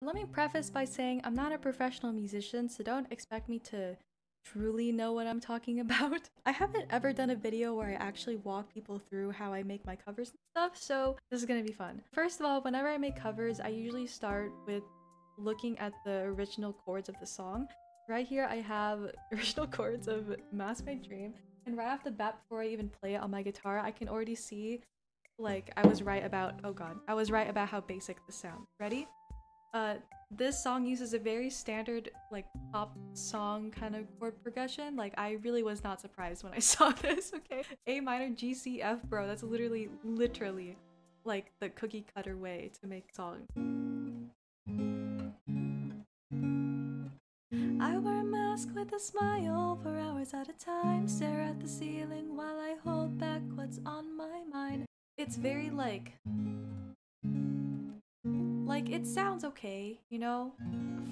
Let me preface by saying I'm not a professional musician, so don't expect me to truly know what I'm talking about. I haven't ever done a video where I actually walk people through how I make my covers and stuff, so this is gonna be fun. First of all, whenever I make covers, I usually start with looking at the original chords of the song. Right here I have original chords of Mask My Dream, and right off the bat before I even play it on my guitar, I can already see like I was right about, oh god, I was right about how basic this sounds. Ready? Uh, this song uses a very standard, like, pop song kind of chord progression. Like, I really was not surprised when I saw this, okay? A minor, G, C, F, bro. That's literally, like, the cookie cutter way to make songs. I wear a mask with a smile for hours at a time, stare at the ceiling while I hold back what's on my mind. It's very, like, it sounds okay, you know?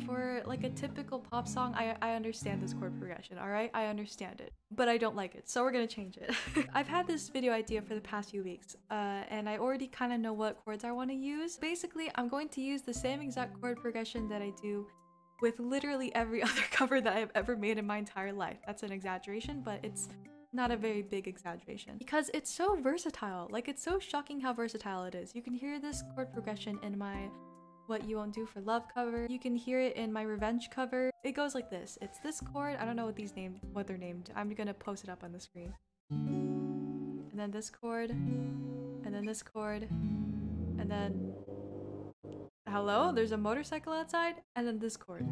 For like a typical pop song, I understand this chord progression, alright? I understand it. But I don't like it, so we're gonna change it. I've had this video idea for the past few weeks, and I already kind of know what chords I want to use. Basically, I'm going to use the same exact chord progression that I do with literally every other cover that I've ever made in my entire life. That's an exaggeration, but it's not a very big exaggeration. Because it's so versatile. Like, it's so shocking how versatile it is. You can hear this chord progression in my What You Won't Do for Love cover. You can hear it in my Revenge cover. It goes like this. It's this chord. I don't know what they're named. I'm gonna post it up on the screen. And then this chord. And then this chord. And then... Hello? There's a motorcycle outside. And then this chord.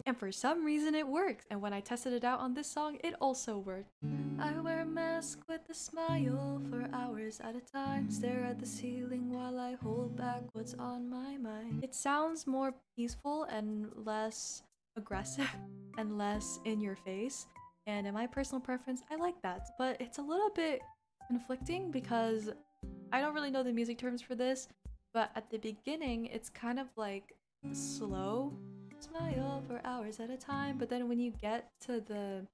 And for some reason it works. And when I tested it out on this song, it also worked. I wear a mask with a smile for hours at a time, stare at the ceiling while I hold back what's on my mind. It sounds more peaceful and less aggressive and less in your face, and in my personal preference, I like that. But it's a little bit conflicting because I don't really know the music terms for this, but at the beginning, it's kind of like slow, smile for hours at a time, but then when you get to the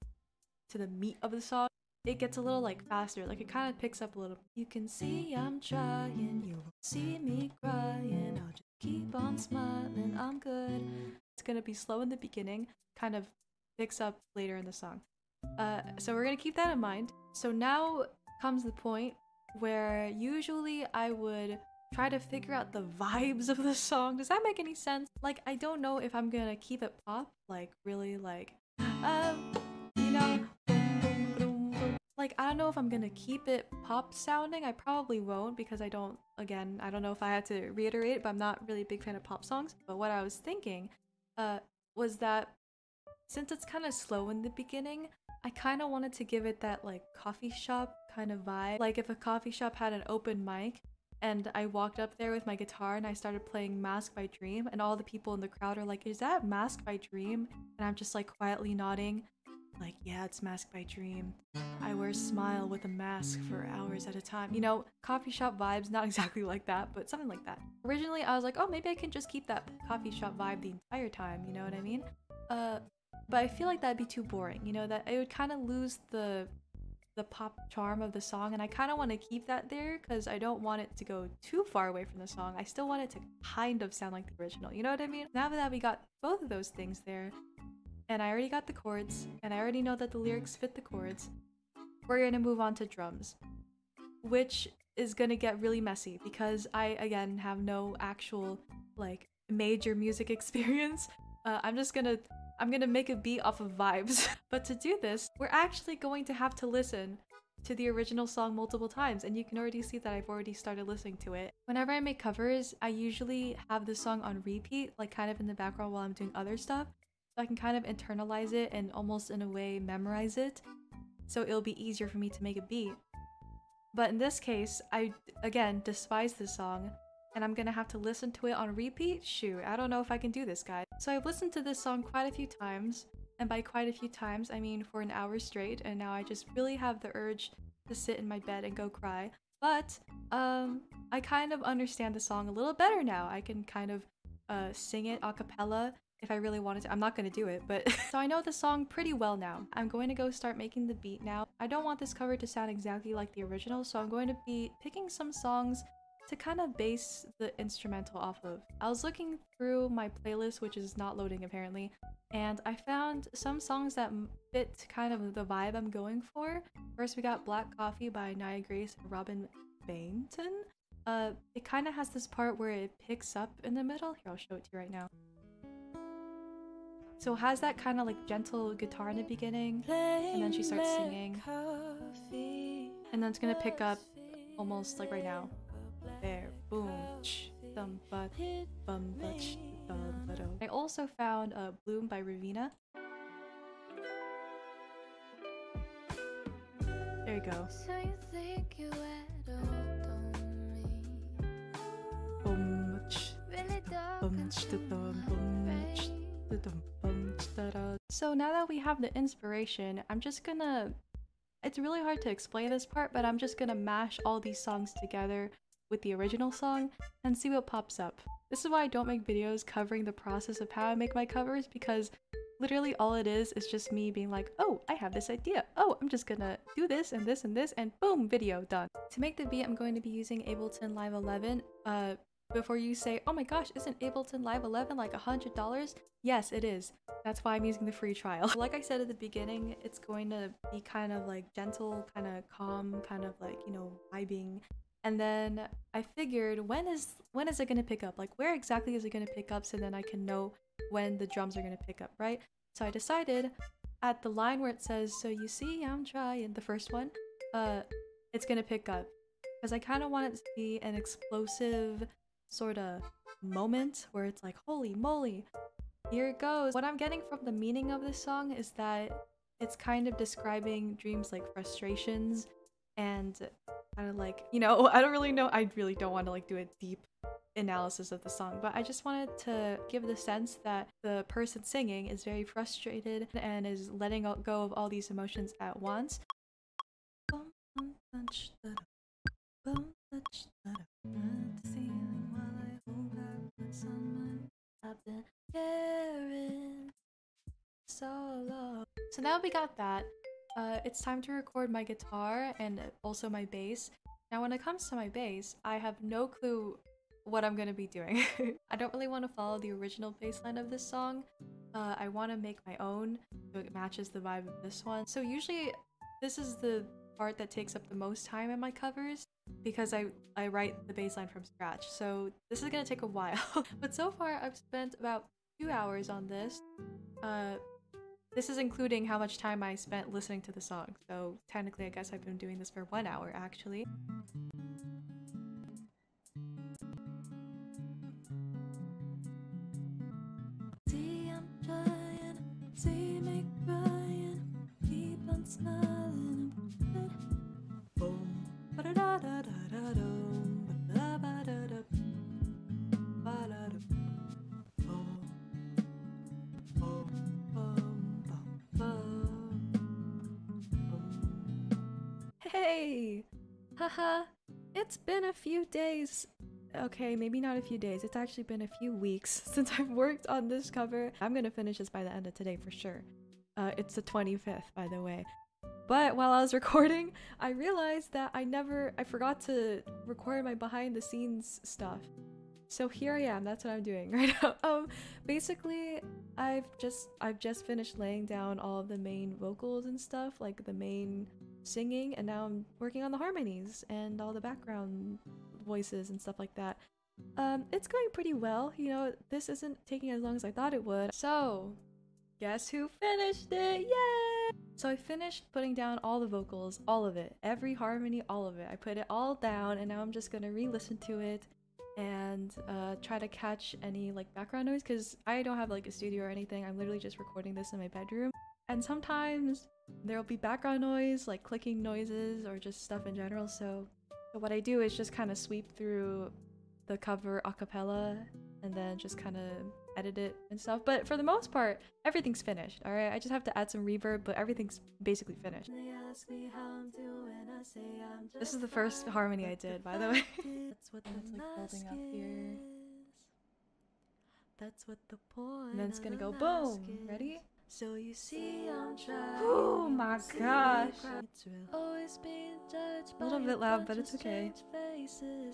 meat of the song, it gets a little like faster, like it kind of picks up a little. You can see I'm trying, you won't see me crying, I'll just keep on smiling, I'm good. It's gonna be slow in the beginning, kind of picks up later in the song. So we're gonna keep that in mind. So now comes the point where usually I would try to figure out the vibes of the song. Does that make any sense? Like, I don't know if I'm gonna keep it pop, like really like, you know, like, I don't know if I'm gonna keep it pop sounding. I probably won't because I don't know if I had to reiterate, but I'm not really a big fan of pop songs. But what I was thinking was that since it's kind of slow in the beginning, I kind of wanted to give it that like coffee shop kind of vibe. Like if a coffee shop had an open mic and I walked up there with my guitar and I started playing Mask by Dream, and all the people in the crowd are like, is that Mask by Dream? And I'm just like quietly nodding. Like, yeah, it's Mask by Dream. I wear a smile with a mask for hours at a time. You know, coffee shop vibes, not exactly like that, but something like that. Originally, I was like, oh, maybe I can just keep that coffee shop vibe the entire time, you know what I mean? But I feel like that'd be too boring, you know, that it would kind of lose the pop charm of the song, and I kind of want to keep that there because I don't want it to go too far away from the song. I still want it to kind of sound like the original, you know what I mean? Now that we got both of those things there, and I already got the chords, and I already know that the lyrics fit the chords, we're gonna move on to drums, which is gonna get really messy because I, again, have no actual, like, major music experience. I'm gonna make a beat off of vibes. But to do this, we're actually going to have to listen to the original song multiple times, and you can already see that I've already started listening to it. Whenever I make covers, I usually have the song on repeat, like kind of in the background while I'm doing other stuff. So I can kind of internalize it and almost in a way memorize it, so it'll be easier for me to make a beat. But in this case, I again despise this song, and I'm gonna have to listen to it on repeat? Shoot, I don't know if I can do this, guys. So I've listened to this song quite a few times, and by quite a few times I mean for an hour straight, and now I just really have the urge to sit in my bed and go cry. But I kind of understand the song a little better now. I can kind of sing it a cappella if I really wanted to. I'm not gonna do it, but so I know the song pretty well now. I'm going to go start making the beat now. I don't want this cover to sound exactly like the original, so I'm going to be picking some songs to kind of base the instrumental off of. I was looking through my playlist, which is not loading apparently, and I found some songs that fit kind of the vibe I'm going for. First, we got Black Coffee by Nia Grace and Robin Bainton. It kind of has this part where it picks up in the middle. Here, I'll show it to you right now. So it has that kind of like gentle guitar in the beginning, and then she starts singing. And then it's gonna pick up almost like right now. There, boom, ch, dum, but, bum, but, ch, dum, but, oh. I also found Bloom by Ravina. There you go. So you think you had hold on me? Boom, ch, Really bum, ch, da, dum, boom, ch, da, dum, bum, ch, da, da. So now that we have the inspiration, I'm just gonna... It's really hard to explain this part, but I'm just gonna mash all these songs together with the original song and see what pops up. This is why I don't make videos covering the process of how I make my covers, because literally all it is just me being like, oh, I have this idea. Oh, I'm just gonna do this and this and this, and boom, video done. To make the beat, I'm going to be using Ableton Live 11. Before you say, oh my gosh, isn't Ableton Live 11 like $100? Yes, it is. That's why I'm using the free trial. Like I said at the beginning, it's going to be kind of like gentle, kind of calm, kind of like, you know, vibing. And then I figured, when is it going to pick up? Like, where exactly is it going to pick up so then I can know when the drums are going to pick up, right? So I decided at the line where it says, so you see I'm trying, the first one, it's going to pick up. Because I kind of want it to be an explosive sort of moment where it's like, holy moly, here it goes. What I'm getting from the meaning of this song is that it's kind of describing Dream's like frustrations and kind of like, you know, I don't really know. I really don't want to like do a deep analysis of the song, but I just wanted to give the sense that the person singing is very frustrated and is letting go of all these emotions at once. So now we got that, it's time to record my guitar and also my bass. Now when it comes to my bass, I have no clue what I'm gonna be doing. I don't really want to follow the original bass line of this song. I want to make my own so it matches the vibe of this one. So usually this is the part that takes up the most time in my covers because I write the bass line from scratch. So this is gonna take a while. But so far I've spent about 2 hours on this. This is including how much time I spent listening to the song. So technically I guess I've been doing this for 1 hour actually. See I'm trying, see me crying, keep on smiling. Boom, ba-da-da-da-da-da-dum, ba-da-ba-da-da, ba-da-da, boom, boom, boom, boom, boom. Hey! Haha! It's been a few days. Okay, maybe not a few days. It's actually been a few weeks since I've worked on this cover. I'm gonna finish this by the end of today for sure. It's the 25th, by the way. But while I was recording, I realized that I forgot to record my behind the scenes stuff. So here I am, that's what I'm doing right now. Basically, I've just finished laying down all of the main vocals and stuff, like the main singing, and now I'm working on the harmonies and all the background voices and stuff like that. It's going pretty well, you know, this isn't taking as long as I thought it would. So, guess who finished it? Yay! So I finished putting down all the vocals, all of it, every harmony, all of it. I put it all down and now I'm just gonna re-listen to it and try to catch any like background noise, because I don't have like a studio or anything. I'm literally just recording this in my bedroom, and sometimes there'll be background noise, like clicking noises or just stuff in general. So what I do is just kind of sweep through the cover a cappella and then just kind of edit it and stuff. But for the most part, everything's finished, alright? I just have to add some reverb, but everything's basically finished. This is the first harmony I did, by the way. That's what that's like building up here. That's what the point. And then it's gonna go boom! Ready? So you see I'm trying. Oh my gosh. A little bit loud, but it's okay.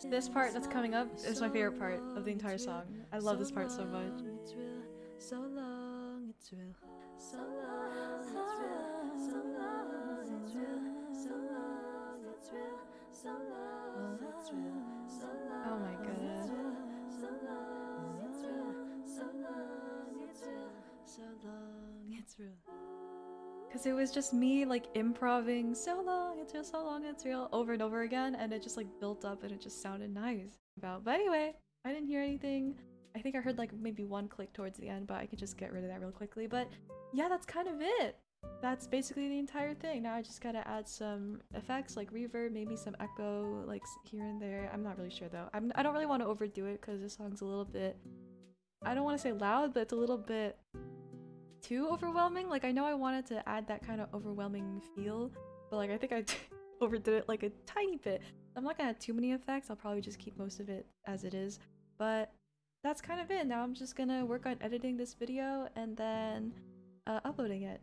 This part that's coming up is my favorite part of the entire song. I love this part so much. So long, it's real. So long, it's real. So long, it's real. So long, it's real. So long, it's real. So long, oh my goodness. So long, it's real. So long, it's real. So long, it's real. Because it was just me like improving so long, it's real, so long, it's real over and over again, and it just like built up and it just sounded nice. But anyway, I didn't hear anything. I think I heard like maybe one click towards the end, but I could just get rid of that real quickly. But yeah, that's kind of it. That's basically the entire thing. Now I just gotta add some effects like reverb, maybe some echo like here and there. I'm not really sure though. I don't really want to overdo it because this song's a little bit, I don't want to say loud, but it's a little bit too overwhelming. Like I know I wanted to add that kind of overwhelming feel, but like I think I overdid it like a tiny bit. I'm not gonna add too many effects. I'll probably just keep most of it as it is. But that's kind of it. Now I'm just gonna work on editing this video and then uploading it.